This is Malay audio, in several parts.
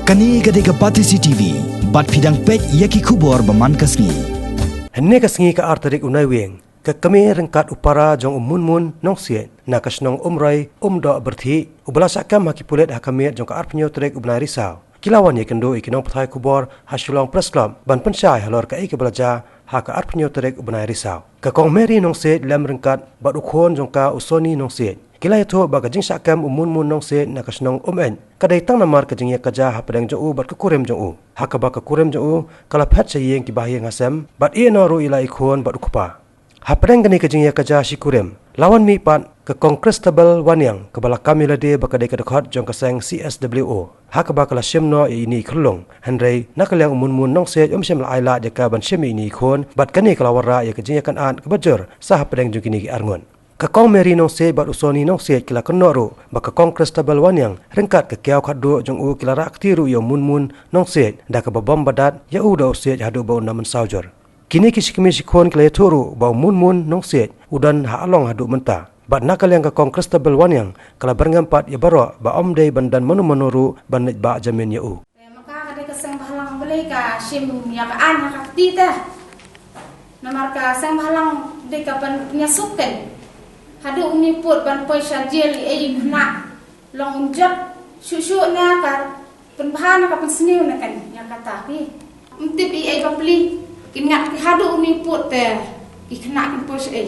Kani gade ke Patisi TV, bat fidang pek yaki kubor baman kasngi. Henne kasngi ka artarik unai weng, ke kami rengkat upara jong umun nong siet, na kasnong umrai do berthi, ubala sakam haki pulet hakamiat jong ka arpnyo tarik ubnai risau. Kilawan ye kendo ikinong patai kubor ha Shilok press club ban pensyai halor ka ke belaja ha ka arpnyo tarik ubnai risau. Ka kong meri nong siet lem rengkat bat ukhon jong ka usoni nong siet. Kila itu baga jing sakam umun nong se na kasnong en kadai tang namar ka jing ya kaja ha padang jong bat kurem jong ha ka ba ka kurem jong kala phat se yeng ki Bahaïing asam bat e no ru ila ikhon bat ukpa ha padang gani ka jing ya kaja si kurem lawan mi pat ka kong Cristable Wanniang ka bala kamila de ba kadai ka dekhot jong ka sang CSWO ha ka ba kala shimno ini khulong hanrei nakalang umun nong se sem la aila de ka ban shemi ini khon bat kani kala wara ya ka jing ya kan an ka bajur sa ha padang jong kini ki arngon. Kakong meri nong se bat usoni nong se kila kenoro ba kakong Cristable Wanniang rengkat ke kiau khadu jong kila rak tiru yo mun nong se da ka babam badat ya do se hadu ba naman saujor kini kisikimi sikon kila turu ba mun nong se udan ha along hadu menta bat nakal yang kakong Cristable Wanniang kala berngampat ya baro ba omdei bandan menuru ban ba jamin ya maka kada keseng bahalang beli ka sim ya ka an ka tita namar ka sang bahalang de ka pan nyasuken hadu umi put ban poi syajil ai nak long unjap susu na ka penbahan ka pensniu na kan yang kata pi untip ai bapli kingat ki hadu umi put te ikna kin poi ai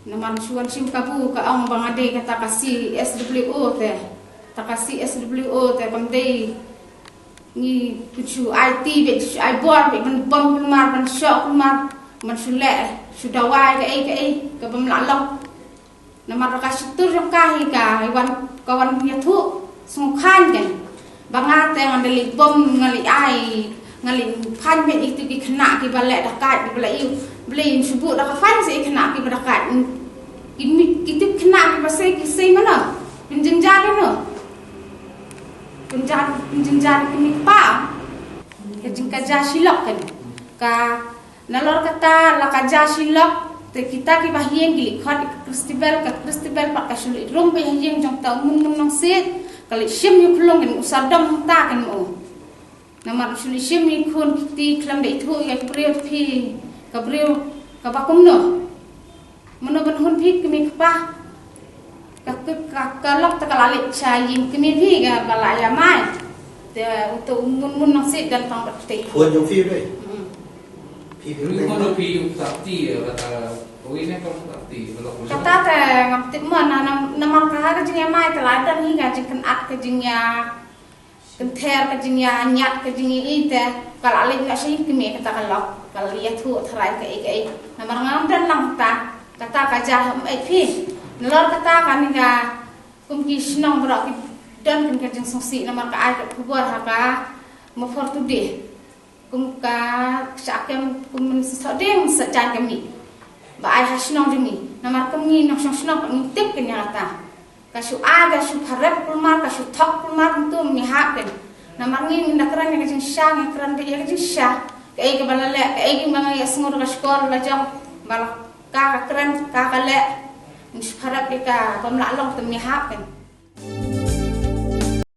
naman suan sim kabu ka ang bang ade kata kasi SWO te takasi SWO te bang dei ni kucu IT be kucu ai bor be ban bom mar ban syok mar man sule sudah wai ke pemlalong nama raka situr yang kahi ka kawan punya tu sungkan kan bangat yang andali bom ngali ai ngali pan ben itu ki kena ki balek dakat ki balai beli subuh dak fan se kena ki dakat ini itu kena ki pasai ki sei mana pinjenjar no pinjenjar ki pa ke jingka Shilok kan ka nalor kata la kaja Shilok te kita ki Bahaïing ki khot Cristable pak ka shul rum Bahaïing jong ta mun nong set kali shim yu klong en usadam ta kan o namar shul shim ni khon ti klam de thu ya priyo phi ka priyo ka bakum no mono ban hun phi ki mi pa ka lok ta kala le chaying ki mi phi ga bala ya mai te uto mun nong set dan pang bat te phun jong phi dei Kalau pilih takti ya kata, oh ini kalau takti kalau kata teh ngapit mana nama kah kejengnya mai teladan hingga jengken at kejengnya kenter kejengnya nyat kejengnya itu kalau alih nggak sih kemi kata kalau lihat tu terai ke nama ngam dan langta kata kajah pi nelor kata kan hingga kumki senang berak dan kan kejeng songsi nama kah ada kubur haka mau fortu deh kumka sakem kum sedeng sejan kami ba ai hasnong demi namar kami nok snong ngitip kenyata kasu aga su harap kulmar kasu thok kulmar tu mihap kan namar ngi ndakran yang Shah yang kran dia yang Shah kai ke balale kai ke mangai asngur kaskor la jong bal ka kran ka kale su harap ka pamlalong tu mihap kan